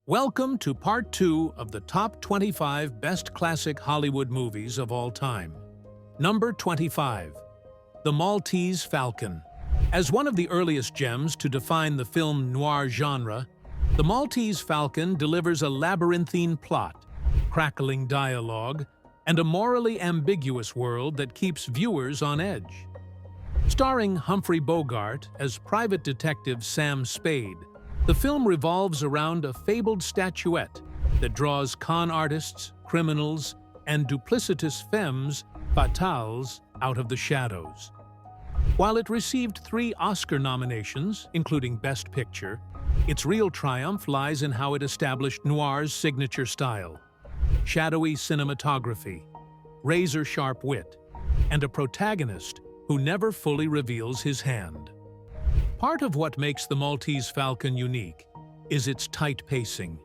Welcome to part 2 of the top 25 best classic Hollywood movies of all time. Number 25. The Maltese Falcon. As one of the earliest gems to define the film noir genre, The Maltese Falcon delivers a labyrinthine plot, crackling dialogue, and a morally ambiguous world that keeps viewers on edge. Starring Humphrey Bogart as private detective Sam Spade, the film revolves around a fabled statuette that draws con artists, criminals, and duplicitous femmes fatales out of the shadows. While it received 3 Oscar nominations, including Best Picture, its real triumph lies in how it established noir's signature style: shadowy cinematography, razor-sharp wit, and a protagonist who never fully reveals his hand. Part of what makes The Maltese Falcon unique is its tight pacing.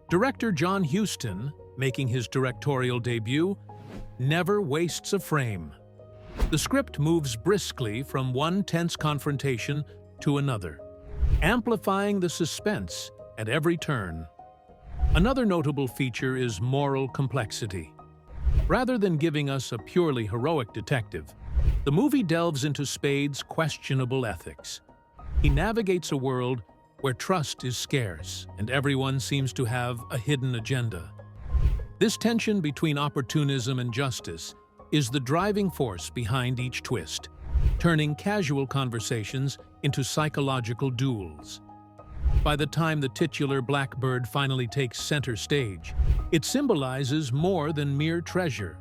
Director John Huston, making his directorial debut, never wastes a frame. The script moves briskly from one tense confrontation to another, amplifying the suspense at every turn. Another notable feature is moral complexity. Rather than giving us a purely heroic detective, the movie delves into Spade's questionable ethics. He navigates a world where trust is scarce and everyone seems to have a hidden agenda. This tension between opportunism and justice is the driving force behind each twist, turning casual conversations into psychological duels. By the time the titular Blackbird finally takes center stage, it symbolizes more than mere treasure.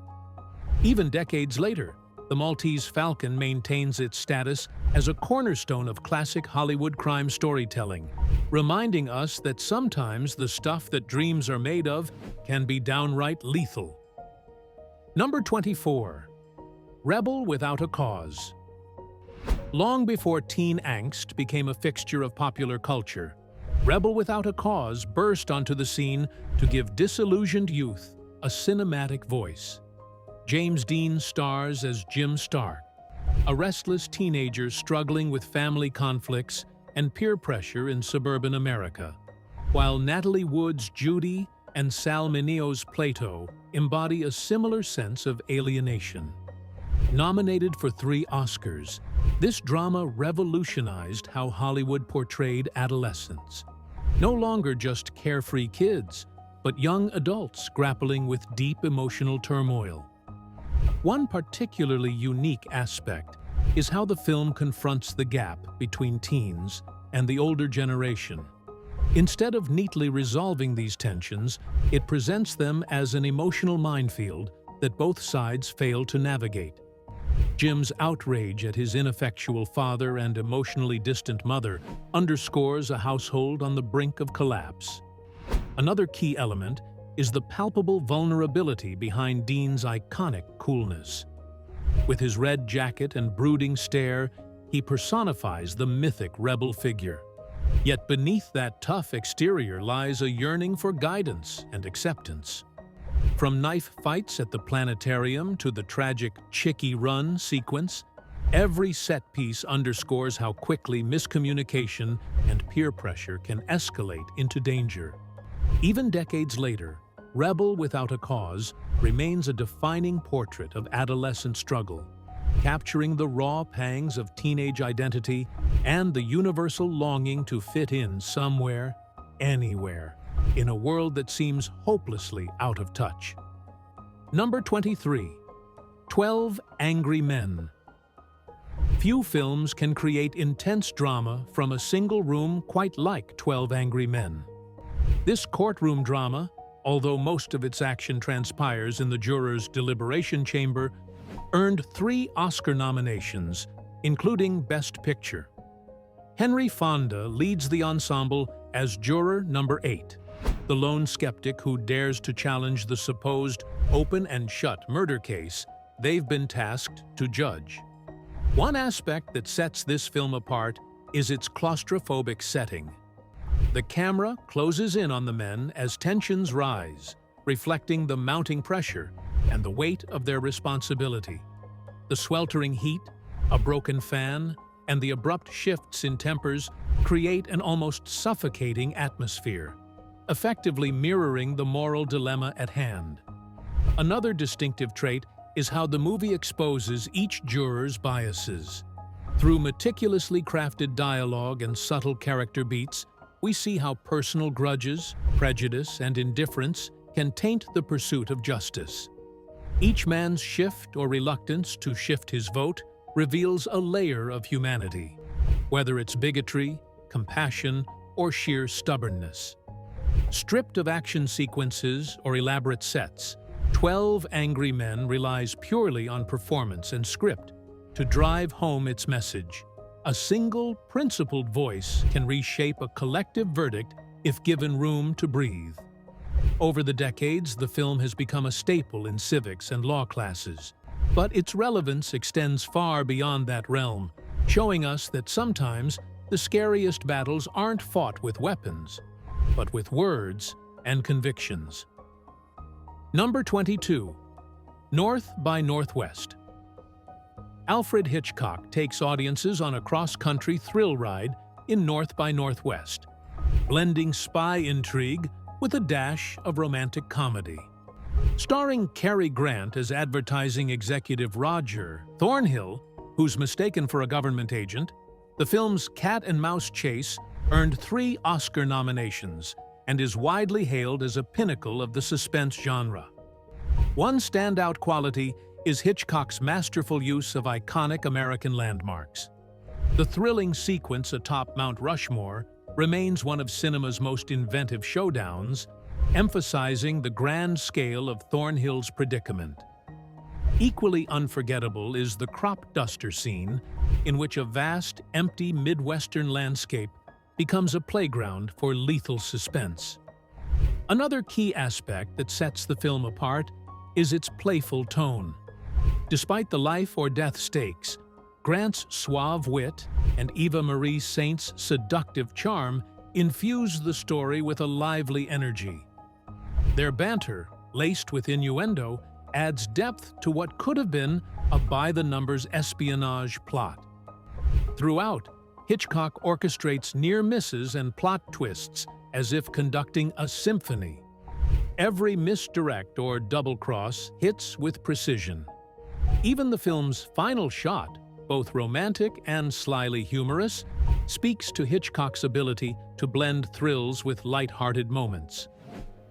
Even decades later, The Maltese Falcon maintains its status as a cornerstone of classic Hollywood crime storytelling, reminding us that sometimes the stuff that dreams are made of can be downright lethal. Number 24. Rebel Without a Cause. Long before teen angst became a fixture of popular culture, Rebel Without a Cause burst onto the scene to give disillusioned youth a cinematic voice. James Dean stars as Jim Stark, a restless teenager struggling with family conflicts and peer pressure in suburban America, while Natalie Wood's Judy and Sal Mineo's Plato embody a similar sense of alienation. Nominated for 3 Oscars, this drama revolutionized how Hollywood portrayed adolescents. No longer just carefree kids, but young adults grappling with deep emotional turmoil. One particularly unique aspect is how the film confronts the gap between teens and the older generation. Instead of neatly resolving these tensions, it presents them as an emotional minefield that both sides fail to navigate. Jim's outrage at his ineffectual father and emotionally distant mother underscores a household on the brink of collapse. Another key element is the palpable vulnerability behind Dean's iconic coolness. With his red jacket and brooding stare, he personifies the mythic rebel figure. Yet beneath that tough exterior lies a yearning for guidance and acceptance. From knife fights at the planetarium to the tragic Chicky Run sequence, every set piece underscores how quickly miscommunication and peer pressure can escalate into danger. Even decades later, Rebel Without a Cause remains a defining portrait of adolescent struggle, capturing the raw pangs of teenage identity and the universal longing to fit in somewhere, anywhere, in a world that seems hopelessly out of touch. Number 23. 12 Angry Men. Few films can create intense drama from a single room quite like 12 Angry Men. This courtroom drama, although most of its action transpires in the jurors' deliberation chamber, earned 3 Oscar nominations, including Best Picture. Henry Fonda leads the ensemble as juror number 8, the lone skeptic who dares to challenge the supposed open-and-shut murder case they've been tasked to judge. One aspect that sets this film apart is its claustrophobic setting. The camera closes in on the men as tensions rise, reflecting the mounting pressure and the weight of their responsibility. The sweltering heat, a broken fan, and the abrupt shifts in tempers create an almost suffocating atmosphere. effectively mirroring the moral dilemma at hand. Another distinctive trait is how the movie exposes each juror's biases. Through meticulously crafted dialogue and subtle character beats, we see how personal grudges, prejudice, and indifference can taint the pursuit of justice. Each man's shift or reluctance to shift his vote reveals a layer of humanity, whether it's bigotry, compassion, or sheer stubbornness. Stripped of action sequences or elaborate sets, 12 Angry Men relies purely on performance and script to drive home its message. A single, principled voice can reshape a collective verdict if given room to breathe. Over the decades, the film has become a staple in civics and law classes, but its relevance extends far beyond that realm, showing us that sometimes the scariest battles aren't fought with weapons, but with words and convictions. Number 22. North by Northwest. Alfred Hitchcock takes audiences on a cross-country thrill ride in North by Northwest, blending spy intrigue with a dash of romantic comedy. Starring Cary Grant as advertising executive Roger Thornhill, who's mistaken for a government agent, the film's cat-and-mouse chase earned 3 Oscar nominations and is widely hailed as a pinnacle of the suspense genre. One standout quality is Hitchcock's masterful use of iconic American landmarks. The thrilling sequence atop Mount Rushmore remains one of cinema's most inventive showdowns, emphasizing the grand scale of Thornhill's predicament. Equally unforgettable is the crop duster scene, in which a vast, empty Midwestern landscape becomes a playground for lethal suspense. Another key aspect that sets the film apart is its playful tone. Despite the life-or-death stakes, Grant's suave wit and Eva Marie Saint's seductive charm infuse the story with a lively energy. Their banter, laced with innuendo, adds depth to what could have been a by-the-numbers espionage plot. Throughout, Hitchcock orchestrates near misses and plot twists as if conducting a symphony. Every misdirect or double-cross hits with precision. Even the film's final shot, both romantic and slyly humorous, speaks to Hitchcock's ability to blend thrills with light-hearted moments.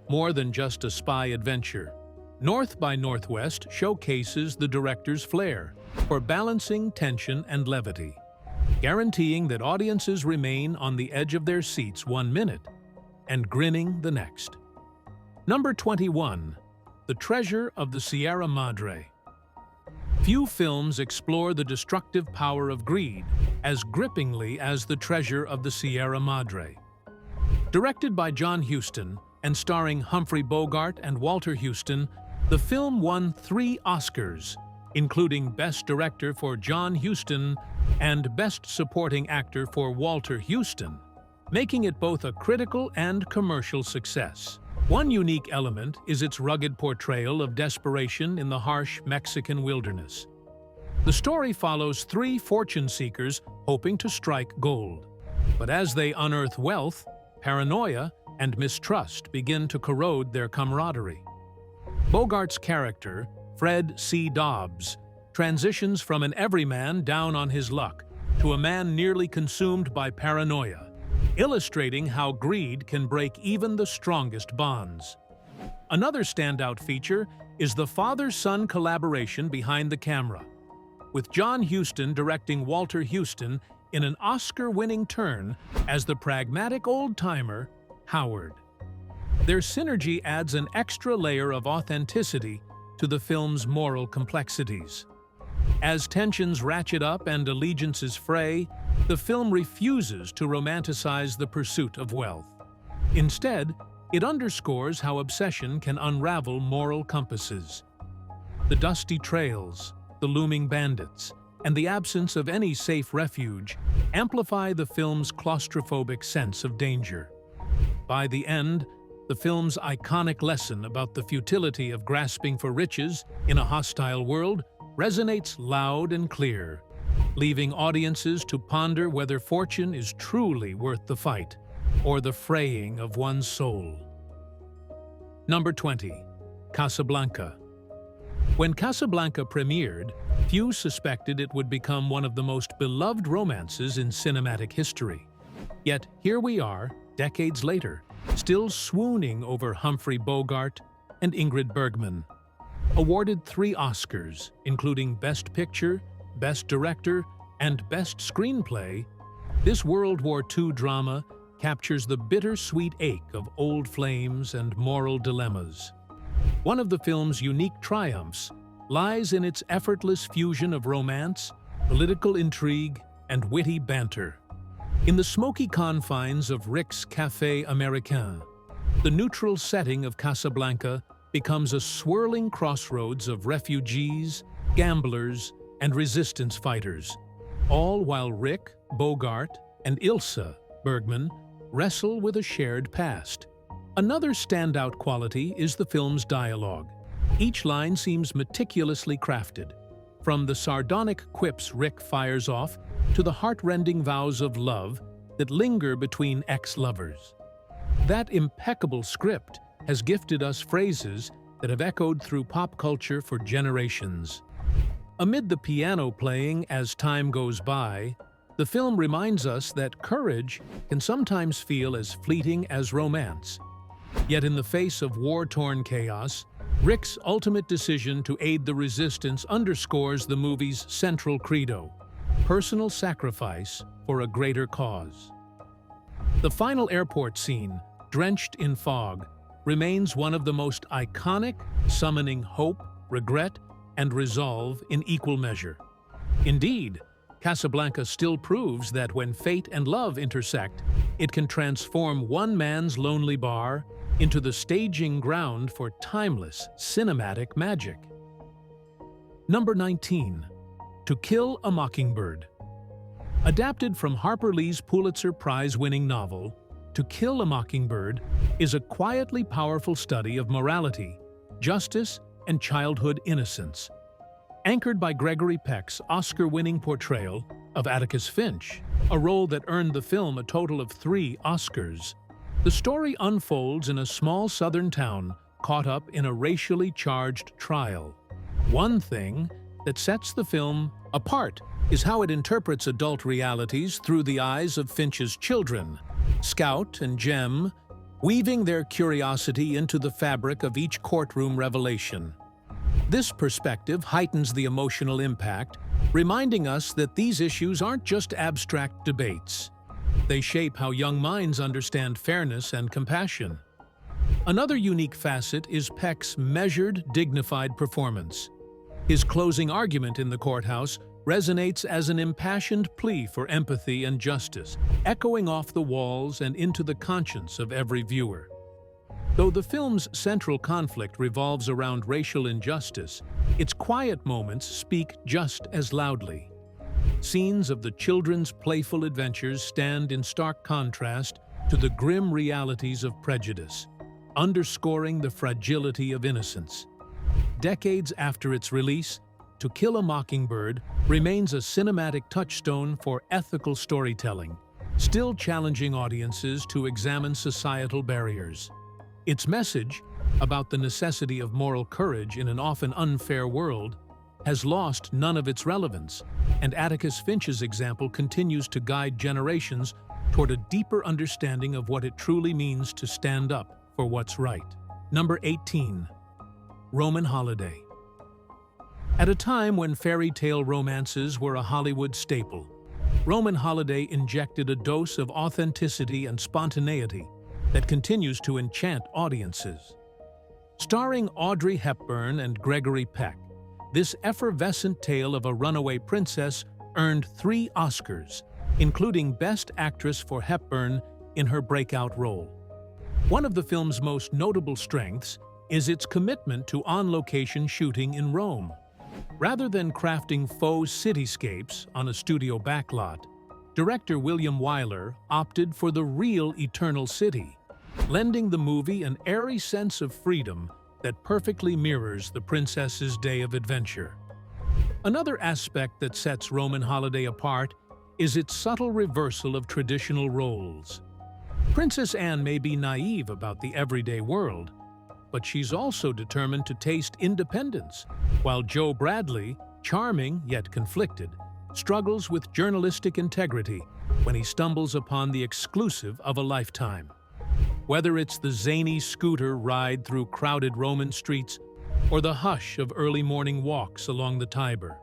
More than just a spy adventure, North by Northwest showcases the director's flair for balancing tension and levity, guaranteeing that audiences remain on the edge of their seats 1 minute and grinning the next. Number 21. The Treasure of the Sierra Madre. Few films explore the destructive power of greed as grippingly as The Treasure of the Sierra Madre. Directed by John Huston and starring Humphrey Bogart and Walter Huston, the film won 3 Oscars, including Best Director for John Huston and Best Supporting Actor for Walter Huston, making it both a critical and commercial success. One unique element is its rugged portrayal of desperation in the harsh Mexican wilderness. The story follows 3 fortune seekers hoping to strike gold. But as they unearth wealth, paranoia and mistrust begin to corrode their camaraderie. Bogart's character, Fred C. Dobbs, transitions from an everyman down on his luck to a man nearly consumed by paranoia, illustrating how greed can break even the strongest bonds. Another standout feature is the father-son collaboration behind the camera, with John Huston directing Walter Huston in an Oscar-winning turn as the pragmatic old-timer, Howard. Their synergy adds an extra layer of authenticity to the film's moral complexities. As tensions ratchet up and allegiances fray, the film refuses to romanticize the pursuit of wealth. Instead, it underscores how obsession can unravel moral compasses. The dusty trails, the looming bandits, and the absence of any safe refuge amplify the film's claustrophobic sense of danger. By the end, the film's iconic lesson about the futility of grasping for riches in a hostile world resonates loud and clear, leaving audiences to ponder whether fortune is truly worth the fight. or the fraying of one's soul. Number 20. Casablanca. When Casablanca premiered, few suspected it would become one of the most beloved romances in cinematic history. Yet here we are, decades later, still swooning over Humphrey Bogart and Ingrid Bergman. Awarded 3 Oscars, including Best Picture, Best Director, and Best Screenplay, this World War II drama captures the bittersweet ache of old flames and moral dilemmas. One of the film's unique triumphs lies in its effortless fusion of romance, political intrigue, and witty banter. In the smoky confines of Rick's Café Américain, the neutral setting of Casablanca becomes a swirling crossroads of refugees, gamblers, and resistance fighters, all while Rick, Bogart, and Ilsa, Bergman, wrestle with a shared past. Another standout quality is the film's dialogue. Each line seems meticulously crafted, from the sardonic quips Rick fires off to the heartrending vows of love that linger between ex-lovers. That impeccable script has gifted us phrases that have echoed through pop culture for generations. Amid the piano playing as time goes by, the film reminds us that courage can sometimes feel as fleeting as romance. Yet in the face of war-torn chaos, Rick's ultimate decision to aid the resistance underscores the movie's central credo: personal sacrifice for a greater cause. The final airport scene, drenched in fog, remains one of the most iconic, summoning hope, regret, and resolve in equal measure. Indeed, Casablanca still proves that when fate and love intersect, it can transform one man's lonely bar into the staging ground for timeless cinematic magic. Number 19. To Kill a Mockingbird. Adapted from Harper Lee's Pulitzer Prize-winning novel, To Kill a Mockingbird is a quietly powerful study of morality, justice, and childhood innocence. Anchored by Gregory Peck's Oscar-winning portrayal of Atticus Finch, a role that earned the film a total of 3 Oscars, the story unfolds in a small southern town caught up in a racially charged trial. One thing that sets the film apart is how it interprets adult realities through the eyes of Finch's children, Scout and Jem, weaving their curiosity into the fabric of each courtroom revelation. This perspective heightens the emotional impact, reminding us that these issues aren't just abstract debates. They shape how young minds understand fairness and compassion. Another unique facet is Peck's measured, dignified performance. His closing argument in the courthouse resonates as an impassioned plea for empathy and justice, echoing off the walls and into the conscience of every viewer. Though the film's central conflict revolves around racial injustice, its quiet moments speak just as loudly. Scenes of the children's playful adventures stand in stark contrast to the grim realities of prejudice, underscoring the fragility of innocence. Decades after its release, To Kill a Mockingbird remains a cinematic touchstone for ethical storytelling, still challenging audiences to examine societal barriers. Its message, about the necessity of moral courage in an often unfair world, has lost none of its relevance, and Atticus Finch's example continues to guide generations toward a deeper understanding of what it truly means to stand up for what's right. Number 18. Roman Holiday. At a time when fairy tale romances were a Hollywood staple, Roman Holiday injected a dose of authenticity and spontaneity that continues to enchant audiences. Starring Audrey Hepburn and Gregory Peck, this effervescent tale of a runaway princess earned 3 Oscars, including Best Actress for Hepburn in her breakout role. One of the film's most notable strengths is its commitment to on-location shooting in Rome. Rather than crafting faux cityscapes on a studio backlot, director William Wyler opted for the real Eternal City, lending the movie an airy sense of freedom that perfectly mirrors the princess's day of adventure. Another aspect that sets Roman Holiday apart is its subtle reversal of traditional roles. Princess Anne may be naive about the everyday world, but she's also determined to taste independence, while Joe Bradley, charming yet conflicted, struggles with journalistic integrity when he stumbles upon the exclusive of a lifetime. Whether it's the zany scooter ride through crowded Roman streets or the hush of early morning walks along the Tiber,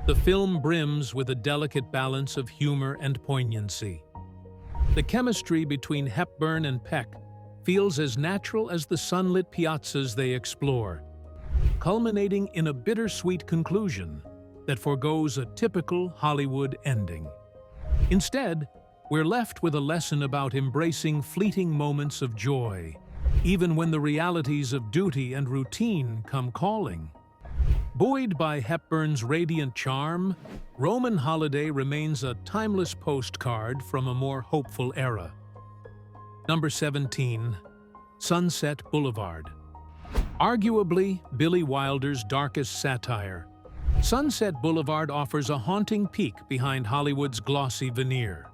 the film brims with a delicate balance of humor and poignancy. The chemistry between Hepburn and Peck feels as natural as the sunlit piazzas they explore, culminating in a bittersweet conclusion that forgoes a typical Hollywood ending. Instead, we're left with a lesson about embracing fleeting moments of joy, even when the realities of duty and routine come calling. Buoyed by Hepburn's radiant charm, Roman Holiday remains a timeless postcard from a more hopeful era. Number 17. Sunset Boulevard. Arguably Billy Wilder's darkest satire, Sunset Boulevard offers a haunting peek behind Hollywood's glossy veneer.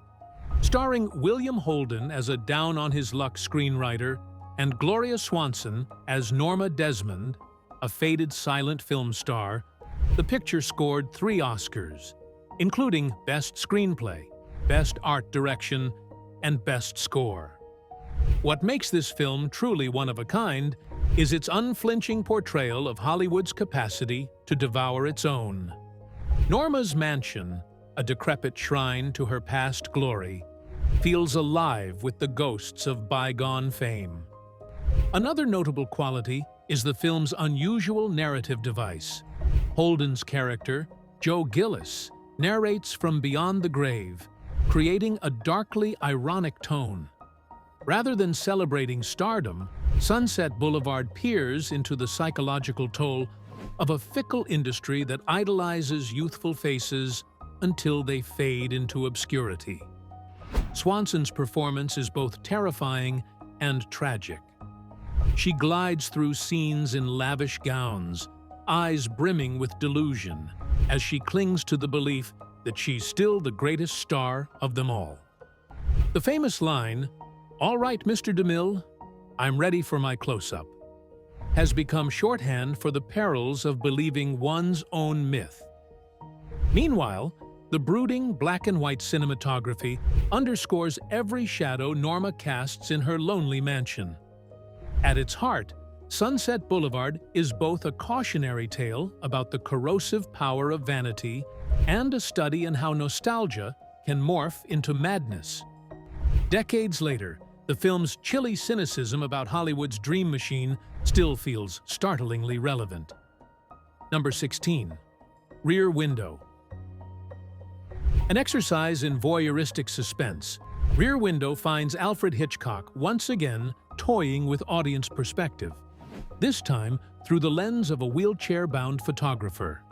Starring William Holden as a down-on-his-luck screenwriter and Gloria Swanson as Norma Desmond, a faded silent film star, the picture scored 3 Oscars, including Best Screenplay, Best Art Direction, and Best Score. What makes this film truly one of a kind is its unflinching portrayal of Hollywood's capacity to devour its own. Norma's mansion, a decrepit shrine to her past glory, feels alive with the ghosts of bygone fame. Another notable quality is the film's unusual narrative device. Holden's character, Joe Gillis, narrates from beyond the grave, creating a darkly ironic tone. Rather than celebrating stardom, Sunset Boulevard peers into the psychological toll of a fickle industry that idolizes youthful faces until they fade into obscurity. Swanson's performance is both terrifying and tragic. She glides through scenes in lavish gowns, eyes brimming with delusion, as she clings to the belief that she's still the greatest star of them all. The famous line, "All right, Mr. DeMille, I'm ready for my close-up," has become shorthand for the perils of believing one's own myth. Meanwhile, the brooding black-and-white cinematography underscores every shadow Norma casts in her lonely mansion. At its heart, Sunset Boulevard is both a cautionary tale about the corrosive power of vanity and a study in how nostalgia can morph into madness. Decades later, the film's chilly cynicism about Hollywood's dream machine still feels startlingly relevant. Number 16. Rear Window. An exercise in voyeuristic suspense, Rear Window finds Alfred Hitchcock once again toying with audience perspective, this time through the lens of a wheelchair-bound photographer.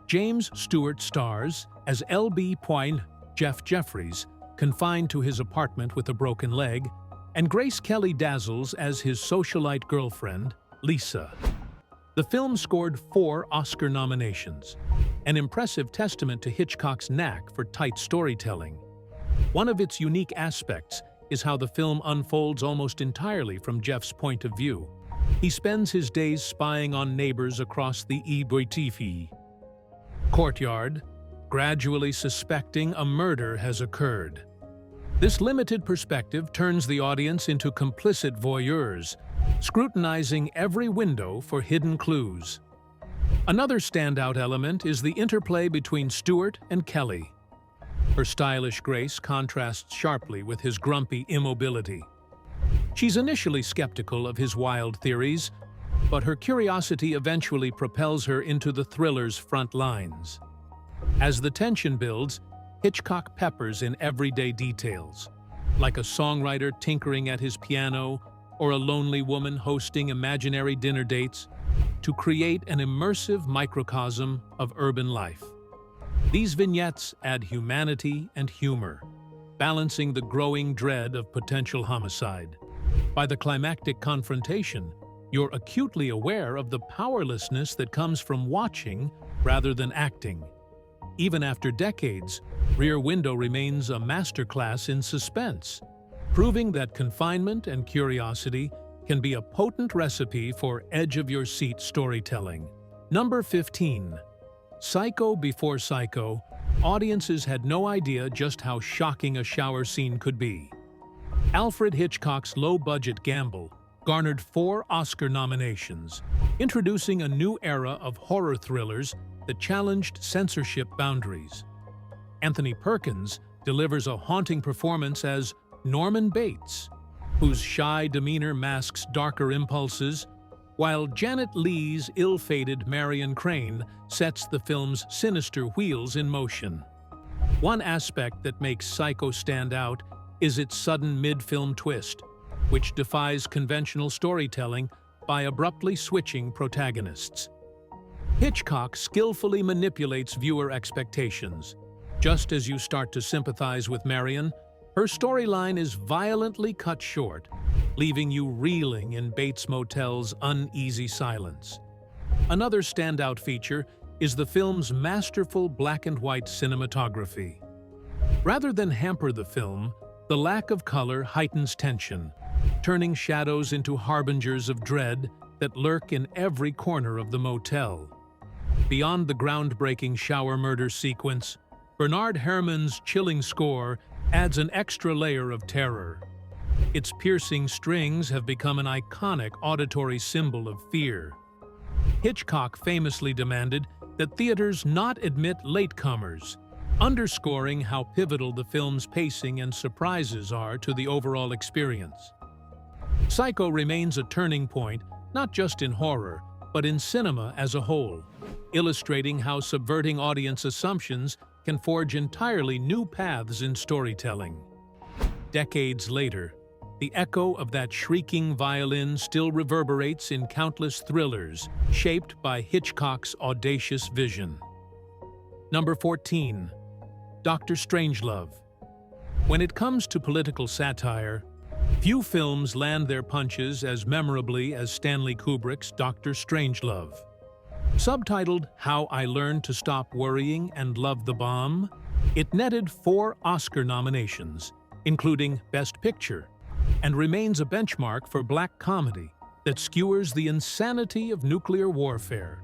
James Stewart stars as L.B. Poyne Jeff Jeffries, confined to his apartment with a broken leg, and Grace Kelly dazzles as his socialite girlfriend, Lisa. The film scored 4 Oscar nominations, an impressive testament to Hitchcock's knack for tight storytelling. One of its unique aspects is how the film unfolds almost entirely from Jeff's point of view. He spends his days spying on neighbors across the Ibutifi courtyard, gradually suspecting a murder has occurred. This limited perspective turns the audience into complicit voyeurs, scrutinizing every window for hidden clues. Another standout element is the interplay between Stewart and Kelly. Her stylish grace contrasts sharply with his grumpy immobility. She's initially skeptical of his wild theories, but her curiosity eventually propels her into the thriller's front lines. As the tension builds, Hitchcock peppers in everyday details, like a songwriter tinkering at his piano or a lonely woman hosting imaginary dinner dates, to create an immersive microcosm of urban life. These vignettes add humanity and humor, balancing the growing dread of potential homicide. By the climactic confrontation, you're acutely aware of the powerlessness that comes from watching rather than acting. Even after decades, Rear Window remains a masterclass in suspense, proving that confinement and curiosity can be a potent recipe for edge-of-your-seat storytelling. Number 15. Psycho before Psycho, audiences had no idea just how shocking a shower scene could be. Alfred Hitchcock's low-budget gamble garnered 4 Oscar nominations, introducing a new era of horror thrillers that challenged censorship boundaries. Anthony Perkins delivers a haunting performance as Norman Bates, whose shy demeanor masks darker impulses, while Janet Leigh's ill-fated Marion Crane sets the film's sinister wheels in motion. One aspect that makes Psycho stand out is its sudden mid-film twist, which defies conventional storytelling by abruptly switching protagonists. Hitchcock skillfully manipulates viewer expectations. Just as you start to sympathize with Marion, her storyline is violently cut short, leaving you reeling in Bates Motel's uneasy silence. Another standout feature is the film's masterful black-and-white cinematography. Rather than hamper the film, the lack of color heightens tension, turning shadows into harbingers of dread that lurk in every corner of the motel. Beyond the groundbreaking shower murder sequence, Bernard Herrmann's chilling score adds an extra layer of terror. Its piercing strings have become an iconic auditory symbol of fear. Hitchcock famously demanded that theaters not admit latecomers, underscoring how pivotal the film's pacing and surprises are to the overall experience. Psycho remains a turning point, not just in horror, but in cinema as a whole, illustrating how subverting audience assumptions can forge entirely new paths in storytelling. Decades later, the echo of that shrieking violin still reverberates in countless thrillers shaped by Hitchcock's audacious vision. Number 14. Dr. Strangelove. When it comes to political satire, few films land their punches as memorably as Stanley Kubrick's Dr. Strangelove. Subtitled How I Learned to Stop Worrying and Love the Bomb, it netted 4 Oscar nominations, including Best Picture, and remains a benchmark for black comedy that skewers the insanity of nuclear warfare.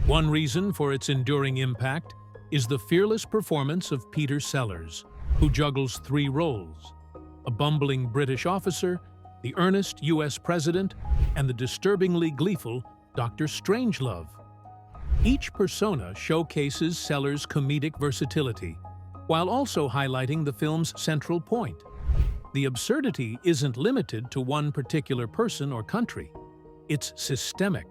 One reason for its enduring impact is the fearless performance of Peter Sellers, who juggles 3 roles: a bumbling British officer, the earnest U.S. president, and the disturbingly gleeful Dr. Strangelove. Each persona showcases Sellers' comedic versatility, while also highlighting the film's central point. The absurdity isn't limited to one particular person or country. It's systemic.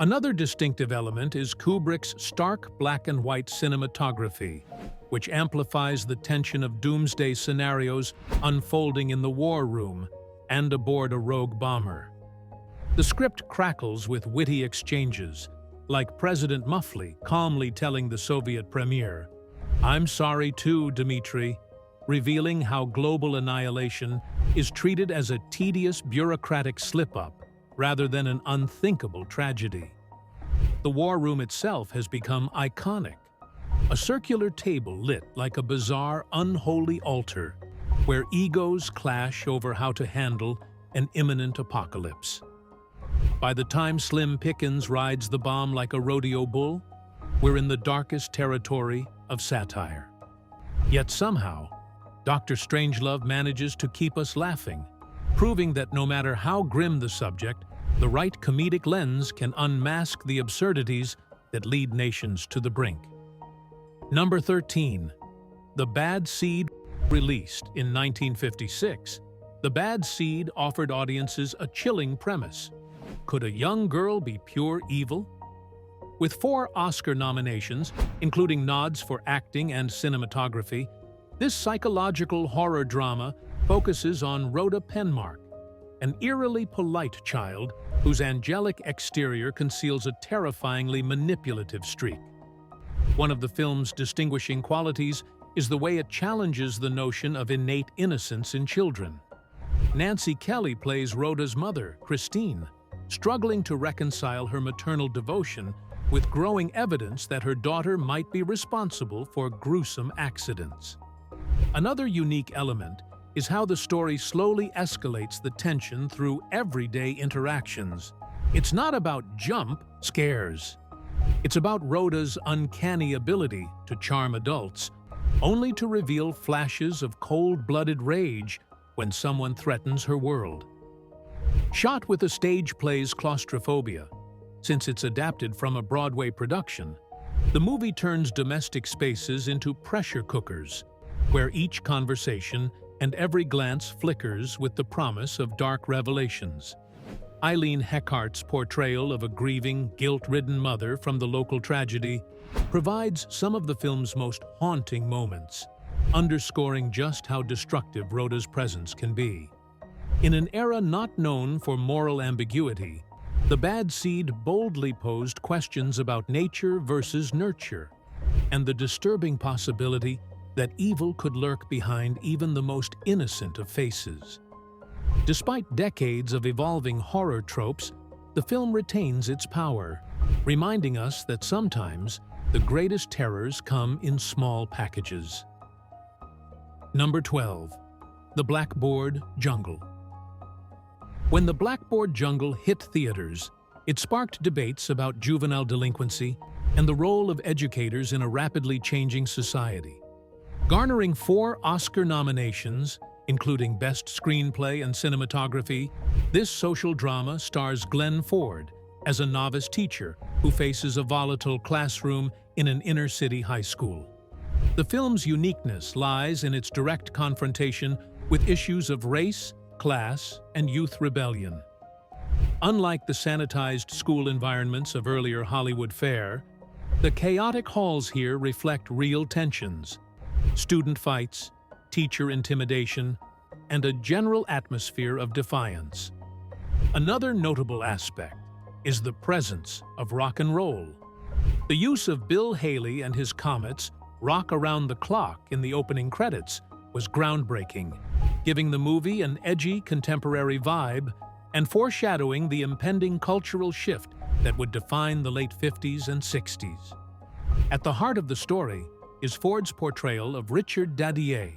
Another distinctive element is Kubrick's stark black-and-white cinematography, which amplifies the tension of doomsday scenarios unfolding in the war room and aboard a rogue bomber. The script crackles with witty exchanges, like President Muffley calmly telling the Soviet premier, "I'm sorry too, Dmitri," revealing how global annihilation is treated as a tedious bureaucratic slip-up rather than an unthinkable tragedy. The war room itself has become iconic, a circular table lit like a bizarre, unholy altar where egos clash over how to handle an imminent apocalypse. By the time Slim Pickens rides the bomb like a rodeo bull, we're in the darkest territory of satire. Yet somehow, Dr. Strangelove manages to keep us laughing, proving that no matter how grim the subject, the right comedic lens can unmask the absurdities that lead nations to the brink. Number 13. The Bad Seed. Released in 1956, The Bad Seed offered audiences a chilling premise. Could a young girl be pure evil? With 4 Oscar nominations, including nods for acting and cinematography, this psychological horror drama focuses on Rhoda Penmark, an eerily polite child whose angelic exterior conceals a terrifyingly manipulative streak. One of the film's distinguishing qualities is the way it challenges the notion of innate innocence in children. Nancy Kelly plays Rhoda's mother, Christine, struggling to reconcile her maternal devotion with growing evidence that her daughter might be responsible for gruesome accidents. Another unique element is how the story slowly escalates the tension through everyday interactions. It's not about jump scares. It's about Rhoda's uncanny ability to charm adults, only to reveal flashes of cold-blooded rage when someone threatens her world. Shot with a stage play's claustrophobia, since it's adapted from a Broadway production, the movie turns domestic spaces into pressure cookers, where each conversation and every glance flickers with the promise of dark revelations. Eileen Heckhart's portrayal of a grieving, guilt-ridden mother from the local tragedy provides some of the film's most haunting moments, underscoring just how destructive Rhoda's presence can be. In an era not known for moral ambiguity, the Bad Seed boldly posed questions about nature versus nurture, and the disturbing possibility that evil could lurk behind even the most innocent of faces. Despite decades of evolving horror tropes, the film retains its power, reminding us that sometimes the greatest terrors come in small packages. Number 12. The Blackboard Jungle. When The Blackboard Jungle hit theaters, it sparked debates about juvenile delinquency and the role of educators in a rapidly changing society. Garnering 4 Oscar nominations, including Best Screenplay and Cinematography, this social drama stars Glenn Ford as a novice teacher who faces a volatile classroom in an inner-city high school. The film's uniqueness lies in its direct confrontation with issues of race, class, and youth rebellion. Unlike the sanitized school environments of earlier Hollywood fare, the chaotic halls here reflect real tensions, student fights, teacher intimidation, and a general atmosphere of defiance. Another notable aspect is the presence of rock and roll. The use of Bill Haley and his Comets' Rock Around the Clock in the opening credits was groundbreaking, giving the movie an edgy contemporary vibe and foreshadowing the impending cultural shift that would define the late 50s and 60s. At the heart of the story is Ford's portrayal of Richard Dadier,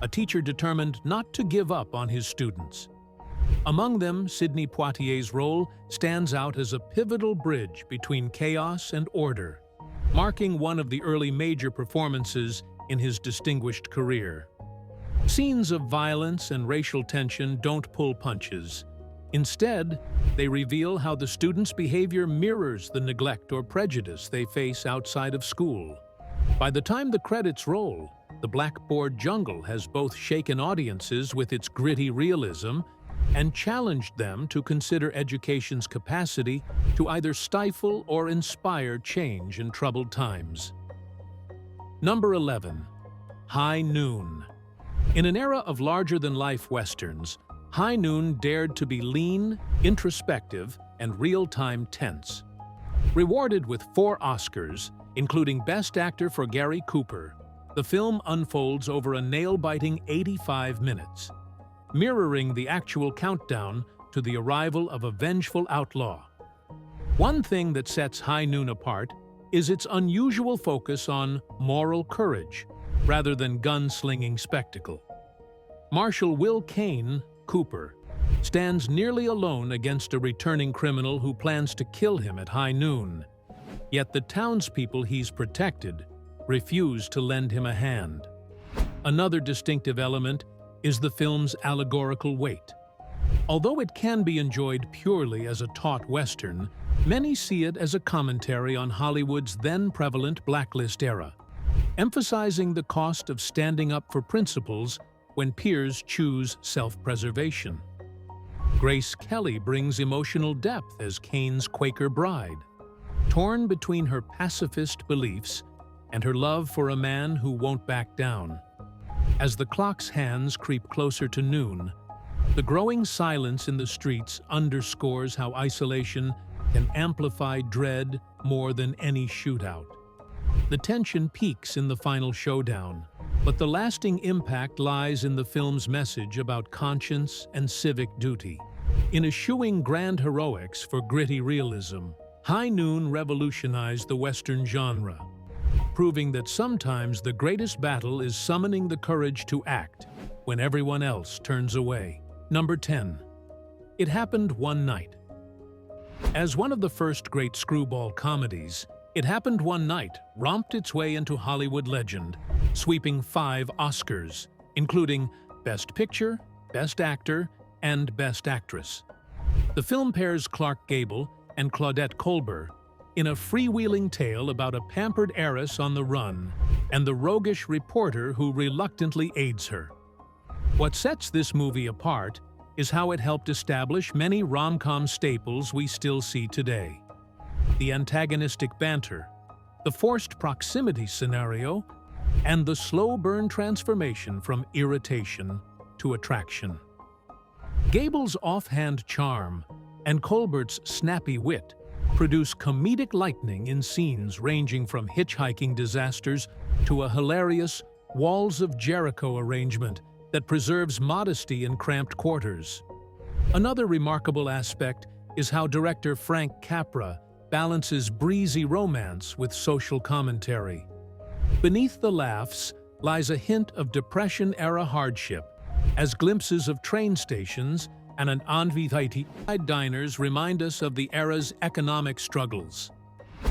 a teacher determined not to give up on his students. Among them, Sidney Poitier's role stands out as a pivotal bridge between chaos and order, marking one of the early major performances in his distinguished career. Scenes of violence and racial tension don't pull punches. Instead, they reveal how the students' behavior mirrors the neglect or prejudice they face outside of school. By the time the credits roll, The Blackboard Jungle has both shaken audiences with its gritty realism and challenged them to consider education's capacity to either stifle or inspire change in troubled times. Number 11. High Noon. In an era of larger-than-life westerns, High Noon dared to be lean, introspective, and real-time tense. Rewarded with 4 Oscars, including Best Actor for Gary Cooper, the film unfolds over a nail-biting 85 minutes, mirroring the actual countdown to the arrival of a vengeful outlaw. One thing that sets High Noon apart is its unusual focus on moral courage rather than gun-slinging spectacle. Marshal Will Kane, Cooper, stands nearly alone against a returning criminal who plans to kill him at high noon. Yet the townspeople he's protected refuse to lend him a hand. Another distinctive element is the film's allegorical weight. Although it can be enjoyed purely as a taut Western, many see it as a commentary on Hollywood's then-prevalent blacklist era, emphasizing the cost of standing up for principles when peers choose self-preservation. Grace Kelly brings emotional depth as Kane's Quaker bride, torn between her pacifist beliefs and her love for a man who won't back down. As the clock's hands creep closer to noon, the growing silence in the streets underscores how isolation can amplify dread more than any shootout. The tension peaks in the final showdown, but the lasting impact lies in the film's message about conscience and civic duty. In eschewing grand heroics for gritty realism, High Noon revolutionized the Western genre, proving that sometimes the greatest battle is summoning the courage to act, when everyone else turns away. Number 10. It Happened One Night. As one of the first great screwball comedies, It Happened One Night romped its way into Hollywood legend, sweeping 5 Oscars, including Best Picture, Best Actor, and Best Actress. The film pairs Clark Gable and Claudette Colbert in a freewheeling tale about a pampered heiress on the run and the roguish reporter who reluctantly aids her. What sets this movie apart is how it helped establish many rom-com staples we still see today. The antagonistic banter, the forced proximity scenario, and the slow burn transformation from irritation to attraction. Gable's offhand charm and Colbert's snappy wit produce comedic lightning in scenes ranging from hitchhiking disasters to a hilarious Walls of Jericho arrangement that preserves modesty in cramped quarters. Another remarkable aspect is how director Frank Capra balances breezy romance with social commentary. Beneath the laughs lies a hint of Depression-era hardship, as glimpses of train stations and an amphitheater diners remind us of the era's economic struggles.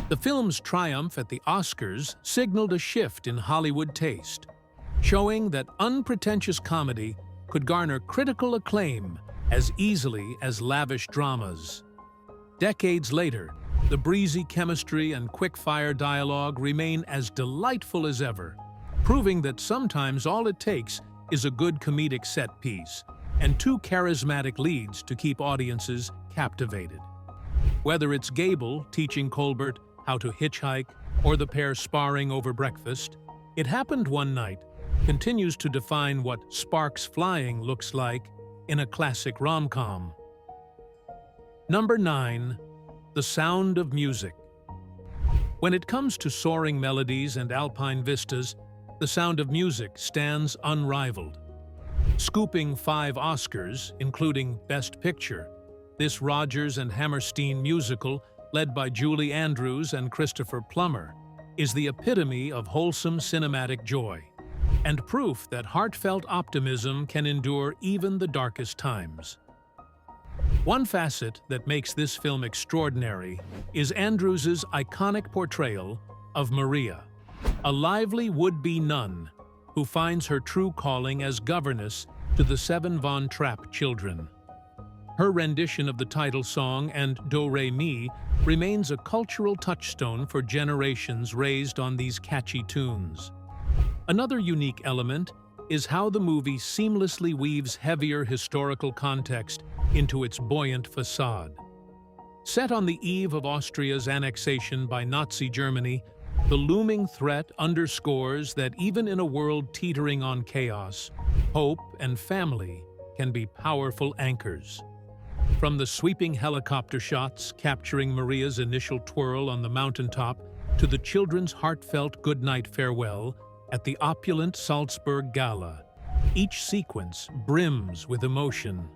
The film's triumph at the Oscars signaled a shift in Hollywood taste, showing that unpretentious comedy could garner critical acclaim as easily as lavish dramas. Decades later, the breezy chemistry and quick-fire dialogue remain as delightful as ever, proving that sometimes all it takes is a good comedic set piece and 2 charismatic leads to keep audiences captivated. Whether it's Gable teaching Colbert how to hitchhike or the pair sparring over breakfast, It Happened One Night continues to define what sparks flying looks like in a classic rom-com. Number 9. The Sound of Music. When it comes to soaring melodies and alpine vistas, The Sound of Music stands unrivaled. Scooping 5 Oscars, including Best Picture, this Rodgers and Hammerstein musical, led by Julie Andrews and Christopher Plummer, is the epitome of wholesome cinematic joy, and proof that heartfelt optimism can endure even the darkest times. One facet that makes this film extraordinary is Andrews's iconic portrayal of Maria, a lively would-be nun who finds her true calling as governess to the 7 Von Trapp children. Her rendition of the title song and Do-Re-Mi remains a cultural touchstone for generations raised on these catchy tunes. Another unique element is how the movie seamlessly weaves heavier historical context into its buoyant facade. Set on the eve of Austria's annexation by Nazi Germany, the looming threat underscores that even in a world teetering on chaos, hope and family can be powerful anchors. From the sweeping helicopter shots capturing Maria's initial twirl on the mountaintop to the children's heartfelt goodnight farewell at the opulent Salzburg Gala, each sequence brims with emotion.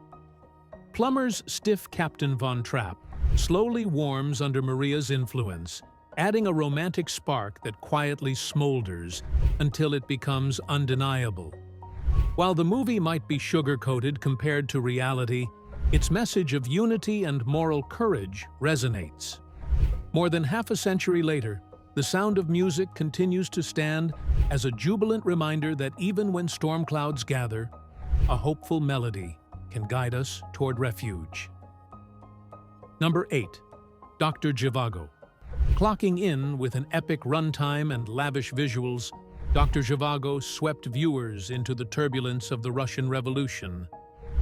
Plummer's stiff Captain Von Trapp slowly warms under Maria's influence, adding a romantic spark that quietly smolders until it becomes undeniable. While the movie might be sugar-coated compared to reality, its message of unity and moral courage resonates. More than half a century later, The Sound of Music continues to stand as a jubilant reminder that even when storm clouds gather, a hopeful melody can guide us toward refuge. Number 8. Dr. Jivago. Clocking in with an epic runtime and lavish visuals, Dr. Jivago swept viewers into the turbulence of the Russian Revolution,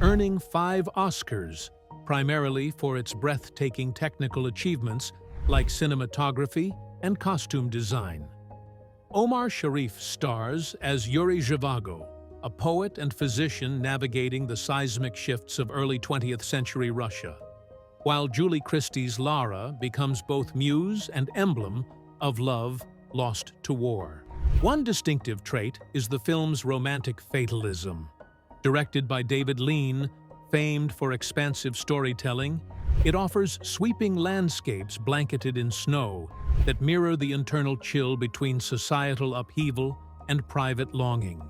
earning 5 Oscars, primarily for its breathtaking technical achievements like cinematography and costume design. Omar Sharif stars as Yuri Jivago, a poet and physician navigating the seismic shifts of early 20th century Russia, while Julie Christie's Lara becomes both muse and emblem of love lost to war. One distinctive trait is the film's romantic fatalism. Directed by David Lean, famed for expansive storytelling, it offers sweeping landscapes blanketed in snow that mirror the internal chill between societal upheaval and private longing.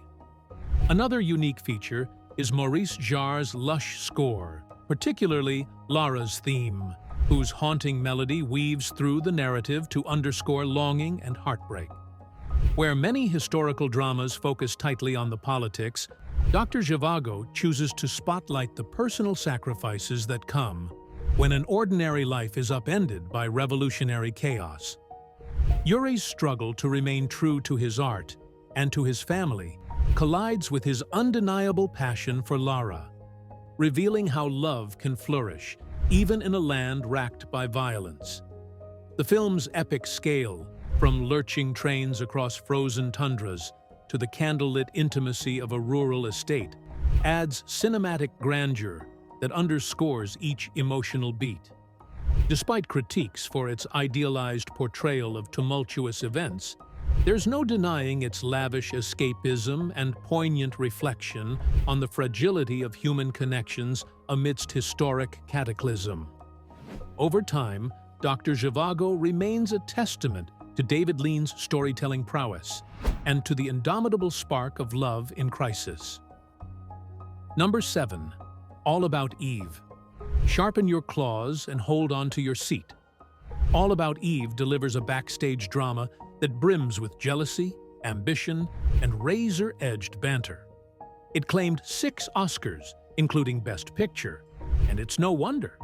Another unique feature is Maurice Jarre's lush score, particularly Lara's theme, whose haunting melody weaves through the narrative to underscore longing and heartbreak. Where many historical dramas focus tightly on the politics, Dr. Jivago chooses to spotlight the personal sacrifices that come when an ordinary life is upended by revolutionary chaos. Yuri's struggle to remain true to his art and to his family collides with his undeniable passion for Lara, revealing how love can flourish even in a land racked by violence. The film's epic scale, from lurching trains across frozen tundras to the candlelit intimacy of a rural estate, adds cinematic grandeur that underscores each emotional beat. Despite critiques for its idealized portrayal of tumultuous events, there's no denying its lavish escapism and poignant reflection on the fragility of human connections amidst historic cataclysm. Over time, Dr. Jivago remains a testament to David Lean's storytelling prowess and to the indomitable spark of love in crisis. Number 7. All About Eve. Sharpen your claws and hold on to your seat. All About Eve delivers a backstage drama that brims with jealousy, ambition, and razor-edged banter. It claimed 6 Oscars, including Best Picture, and it's no wonder.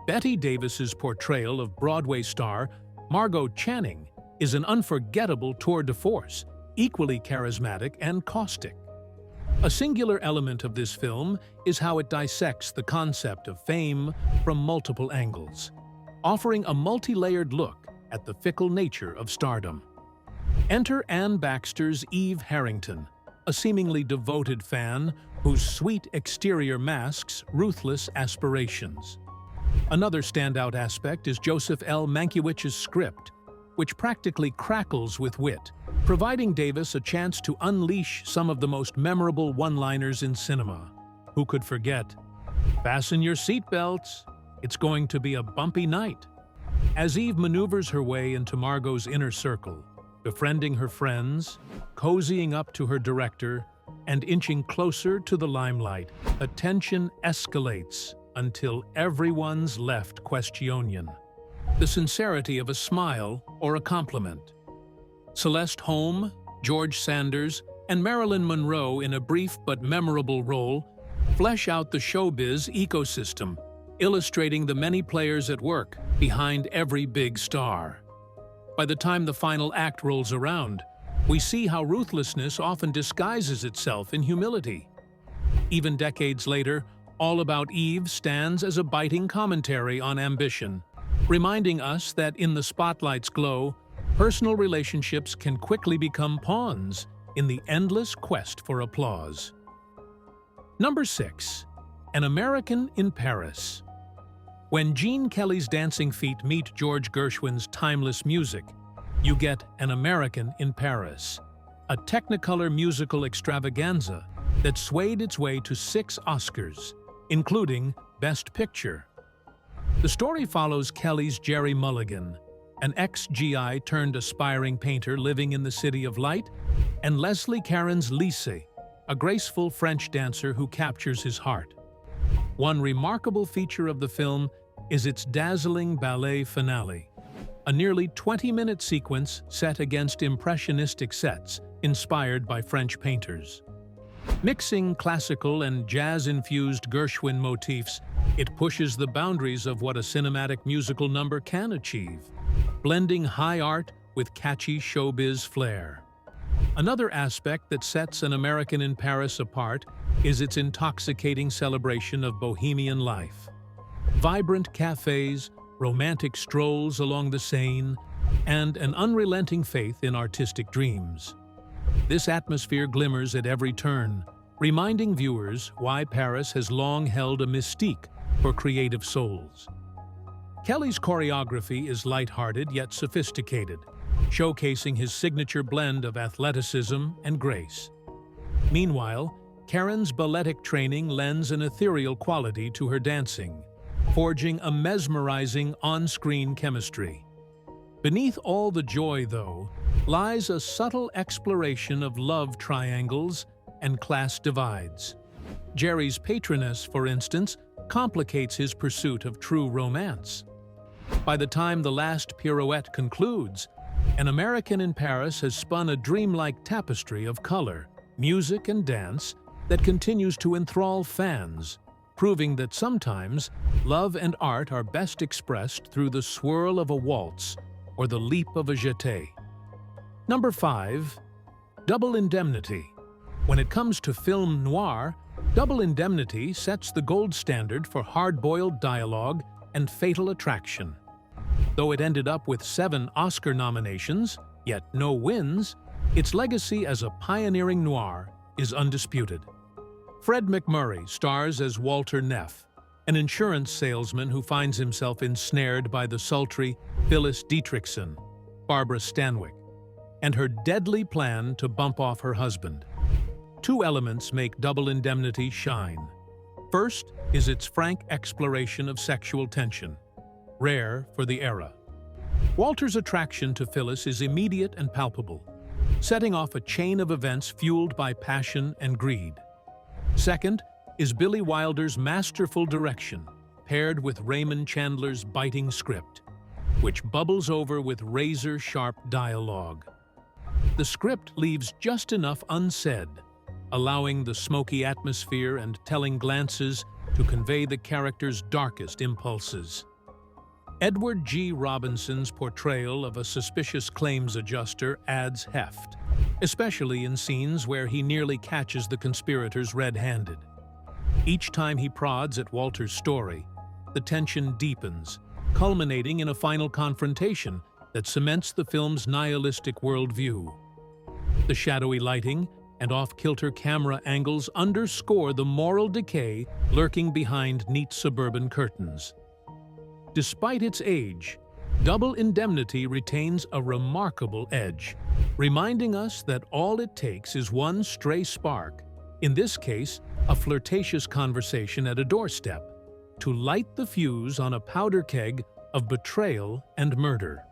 Bette Davis's portrayal of Broadway star Margot Channing is an unforgettable tour de force, equally charismatic and caustic. A singular element of this film is how it dissects the concept of fame from multiple angles, offering a multi-layered look at the fickle nature of stardom. Enter Anne Baxter's Eve Harrington, a seemingly devoted fan whose sweet exterior masks ruthless aspirations. Another standout aspect is Joseph L. Mankiewicz's script, which practically crackles with wit, providing Davis a chance to unleash some of the most memorable one-liners in cinema. Who could forget? Fasten your seatbelts. It's going to be a bumpy night. As Eve maneuvers her way into Margot's inner circle, befriending her friends, cozying up to her director, and inching closer to the limelight, the tension escalates until everyone's left questioning the sincerity of a smile or a compliment. Celeste Holm, George Sanders, and Marilyn Monroe, in a brief but memorable role, flesh out the showbiz ecosystem, illustrating the many players at work behind every big star. By the time the final act rolls around, we see how ruthlessness often disguises itself in humility. Even decades later, All About Eve stands as a biting commentary on ambition, reminding us that in the spotlight's glow, personal relationships can quickly become pawns in the endless quest for applause. Number 6. An American in Paris. When Gene Kelly's dancing feet meet George Gershwin's timeless music, you get An American in Paris, a Technicolor musical extravaganza that swayed its way to 6 Oscars, including Best Picture. The story follows Kelly's Jerry Mulligan, an ex-GI turned aspiring painter living in the City of Light, and Leslie Caron's Lise, a graceful French dancer who captures his heart. One remarkable feature of the film is its dazzling ballet finale, a nearly 20-minute sequence set against impressionistic sets inspired by French painters. Mixing classical and jazz-infused Gershwin motifs, it pushes the boundaries of what a cinematic musical number can achieve, blending high art with catchy showbiz flair. Another aspect that sets An American in Paris apart is its intoxicating celebration of bohemian life. Vibrant cafes, romantic strolls along the Seine, and an unrelenting faith in artistic dreams. This atmosphere glimmers at every turn, reminding viewers why Paris has long held a mystique for creative souls. Kelly's choreography is lighthearted yet sophisticated, showcasing his signature blend of athleticism and grace. Meanwhile, Karen's balletic training lends an ethereal quality to her dancing, forging a mesmerizing on-screen chemistry. Beneath all the joy, though, lies a subtle exploration of love triangles and class divides. Jerry's patroness, for instance, complicates his pursuit of true romance. By the time the last pirouette concludes, an American in Paris has spun a dreamlike tapestry of color, music, and dance that continues to enthrall fans, proving that sometimes love and art are best expressed through the swirl of a waltz or the leap of a jeté. Number 5. Double Indemnity. When it comes to film noir, Double Indemnity sets the gold standard for hard-boiled dialogue and fatal attraction. Though it ended up with 7 Oscar nominations, yet no wins, its legacy as a pioneering noir is undisputed. Fred MacMurray stars as Walter Neff, an insurance salesman who finds himself ensnared by the sultry Phyllis Dietrichson, Barbara Stanwyck, and her deadly plan to bump off her husband. 2 elements make Double Indemnity shine. First is its frank exploration of sexual tension, rare for the era. Walter's attraction to Phyllis is immediate and palpable, setting off a chain of events fueled by passion and greed. Second is Billy Wilder's masterful direction, paired with Raymond Chandler's biting script, which bubbles over with razor-sharp dialogue. The script leaves just enough unsaid, allowing the smoky atmosphere and telling glances to convey the character's darkest impulses. Edward G. Robinson's portrayal of a suspicious claims adjuster adds heft, especially in scenes where he nearly catches the conspirators red-handed. Each time he prods at Walter's story, the tension deepens, culminating in a final confrontation that cements the film's nihilistic worldview. The shadowy lighting and off-kilter camera angles underscore the moral decay lurking behind neat suburban curtains. Despite its age, Double Indemnity retains a remarkable edge, reminding us that all it takes is one stray spark, in this case, a flirtatious conversation at a doorstep, to light the fuse on a powder keg of betrayal and murder.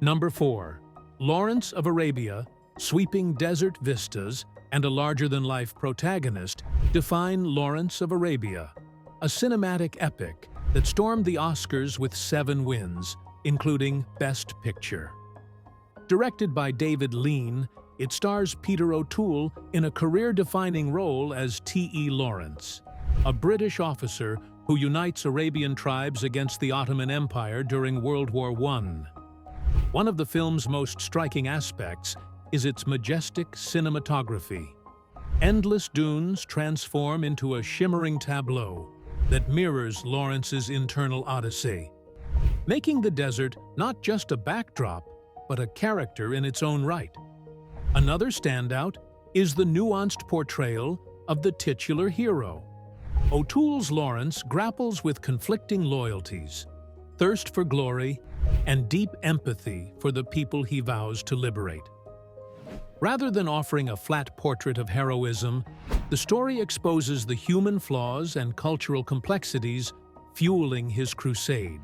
Number 4. Lawrence of Arabia, sweeping desert vistas, and a larger-than-life protagonist define Lawrence of Arabia, a cinematic epic that stormed the Oscars with 7 wins, including Best Picture. Directed by David Lean, it stars Peter O'Toole in a career-defining role as T.E. Lawrence, a British officer who unites Arabian tribes against the Ottoman Empire during World War I. One of the film's most striking aspects is its majestic cinematography. Endless dunes transform into a shimmering tableau that mirrors Lawrence's internal odyssey, making the desert not just a backdrop, but a character in its own right. Another standout is the nuanced portrayal of the titular hero. O'Toole's Lawrence grapples with conflicting loyalties, thirst for glory, and deep empathy for the people he vows to liberate. Rather than offering a flat portrait of heroism, the story exposes the human flaws and cultural complexities fueling his crusade.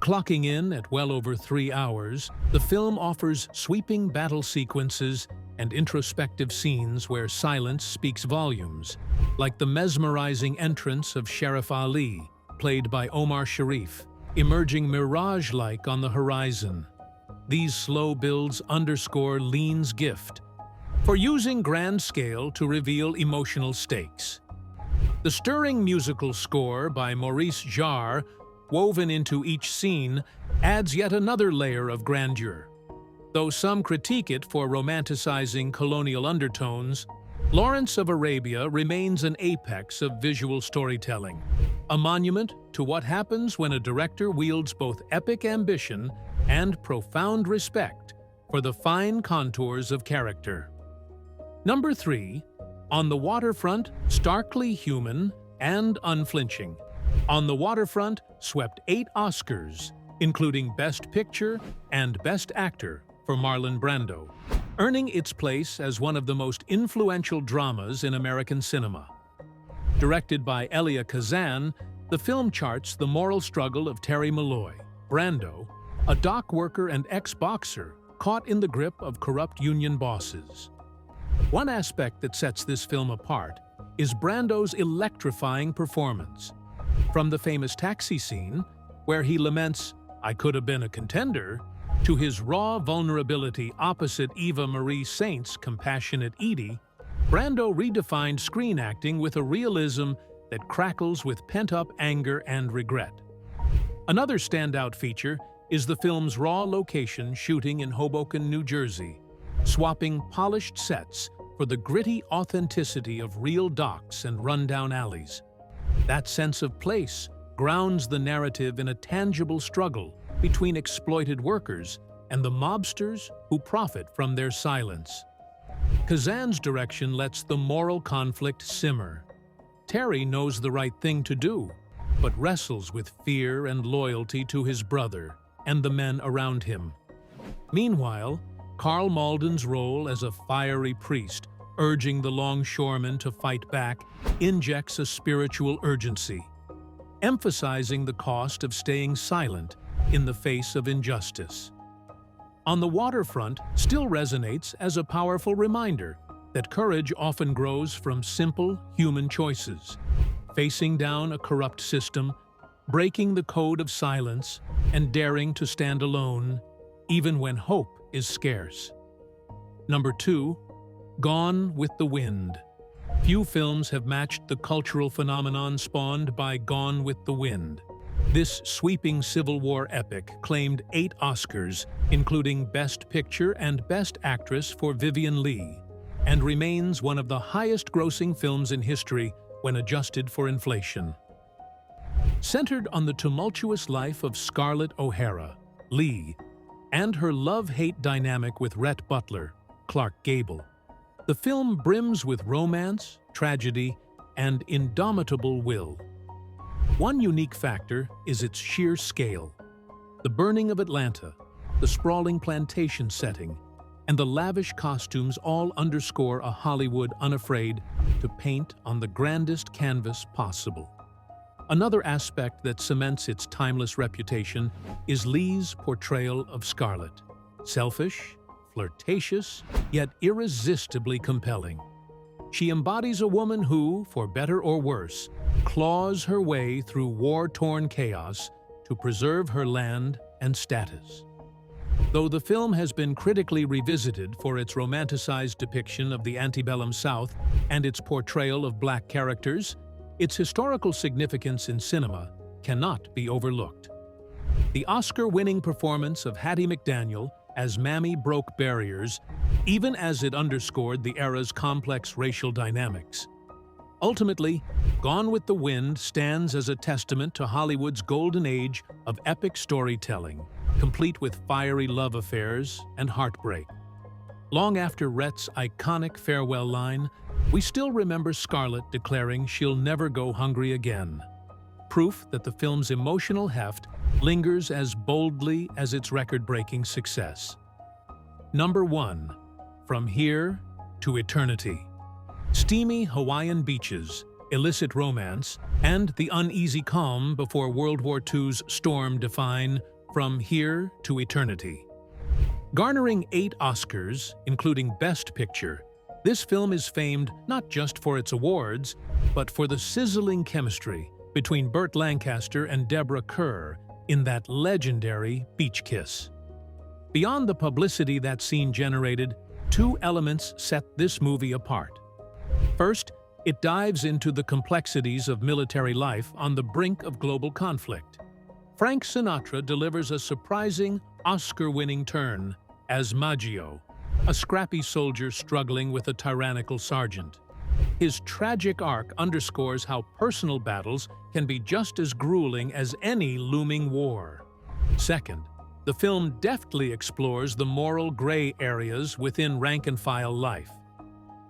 Clocking in at well over 3 hours, the film offers sweeping battle sequences and introspective scenes where silence speaks volumes, like the mesmerizing entrance of Sheriff Ali, played by Omar Sharif, emerging mirage-like on the horizon. These slow builds underscore Lean's gift for using grand scale to reveal emotional stakes. The stirring musical score by Maurice Jarre, woven into each scene, adds yet another layer of grandeur. Though some critique it for romanticizing colonial undertones, Lawrence of Arabia remains an apex of visual storytelling, a monument to what happens when a director wields both epic ambition and profound respect for the fine contours of character. Number 3. On the Waterfront, starkly human and unflinching. On the Waterfront swept 8 Oscars, including Best Picture and Best Actor for Marlon Brando, earning its place as one of the most influential dramas in American cinema. Directed by Elia Kazan, the film charts the moral struggle of Terry Malloy, Brando, a dock worker and ex-boxer caught in the grip of corrupt union bosses. One aspect that sets this film apart is Brando's electrifying performance. From the famous taxi scene, where he laments, "I could have been a contender," to his raw vulnerability opposite Eva Marie Saint's compassionate Edie, Brando redefined screen acting with a realism that crackles with pent-up anger and regret. Another standout feature is the film's raw location shooting in Hoboken, New Jersey, swapping polished sets for the gritty authenticity of real docks and rundown alleys. That sense of place grounds the narrative in a tangible struggle between exploited workers and the mobsters who profit from their silence. Kazan's direction lets the moral conflict simmer. Terry knows the right thing to do, but wrestles with fear and loyalty to his brother and the men around him. Meanwhile, Karl Malden's role as a fiery priest, urging the longshoremen to fight back, injects a spiritual urgency, emphasizing the cost of staying silent in the face of injustice. On the Waterfront still resonates as a powerful reminder that courage often grows from simple human choices, facing down a corrupt system, breaking the code of silence, and daring to stand alone, even when hope is scarce. Number 2, Gone with the Wind. Few films have matched the cultural phenomenon spawned by Gone with the Wind. This sweeping Civil War epic claimed 8 Oscars, including Best Picture and Best Actress for Vivien Leigh, and remains one of the highest-grossing films in history when adjusted for inflation. Centered on the tumultuous life of Scarlett O'Hara, Leigh, and her love-hate dynamic with Rhett Butler, Clark Gable, the film brims with romance, tragedy, and indomitable will. One unique factor is its sheer scale. The burning of Atlanta, the sprawling plantation setting, and the lavish costumes all underscore a Hollywood unafraid to paint on the grandest canvas possible. Another aspect that cements its timeless reputation is Leigh's portrayal of Scarlett. Selfish, flirtatious, yet irresistibly compelling. She embodies a woman who, for better or worse, claws her way through war-torn chaos to preserve her land and status. Though the film has been critically revisited for its romanticized depiction of the antebellum South and its portrayal of black characters, its historical significance in cinema cannot be overlooked. The Oscar-winning performance of Hattie McDaniel as Mammy broke barriers, even as it underscored the era's complex racial dynamics. Ultimately, Gone with the Wind stands as a testament to Hollywood's golden age of epic storytelling, complete with fiery love affairs and heartbreak. Long after Rhett's iconic farewell line, we still remember Scarlett declaring she'll never go hungry again. Proof that the film's emotional heft lingers as boldly as its record-breaking success. Number 1. From Here to Eternity. Steamy Hawaiian beaches, illicit romance, and the uneasy calm before World War II's storm define From Here to Eternity. Garnering 8 Oscars, including Best Picture, this film is famed not just for its awards, but for the sizzling chemistry between Burt Lancaster and Deborah Kerr in that legendary beach kiss. Beyond the publicity that scene generated, 2 elements set this movie apart. First, it dives into the complexities of military life on the brink of global conflict. Frank Sinatra delivers a surprising, Oscar-winning turn as Maggio, a scrappy soldier struggling with a tyrannical sergeant. His tragic arc underscores how personal battles can be just as grueling as any looming war. Second, the film deftly explores the moral gray areas within rank-and-file life.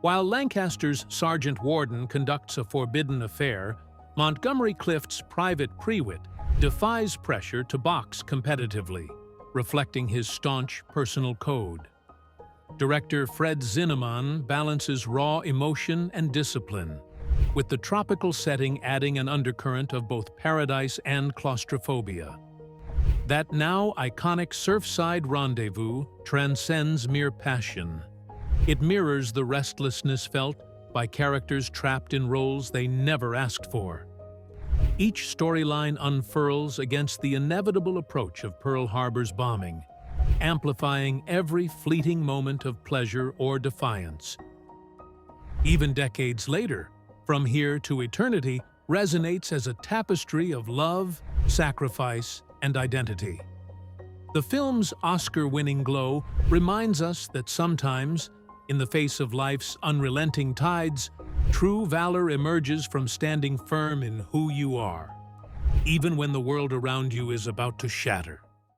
While Lancaster's Sergeant Warden conducts a forbidden affair, Montgomery Clift's Private Prewitt defies pressure to box competitively, reflecting his staunch personal code. Director Fred Zinnemann balances raw emotion and discipline, with the tropical setting adding an undercurrent of both paradise and claustrophobia. That now iconic surfside rendezvous transcends mere passion. It mirrors the restlessness felt by characters trapped in roles they never asked for. Each storyline unfurls against the inevitable approach of Pearl Harbor's bombing, amplifying every fleeting moment of pleasure or defiance. Even decades later, From Here to Eternity resonates as a tapestry of love, sacrifice, and identity. The film's Oscar-winning glow reminds us that sometimes, in the face of life's unrelenting tides, true valor emerges from standing firm in who you are, even when the world around you is about to shatter.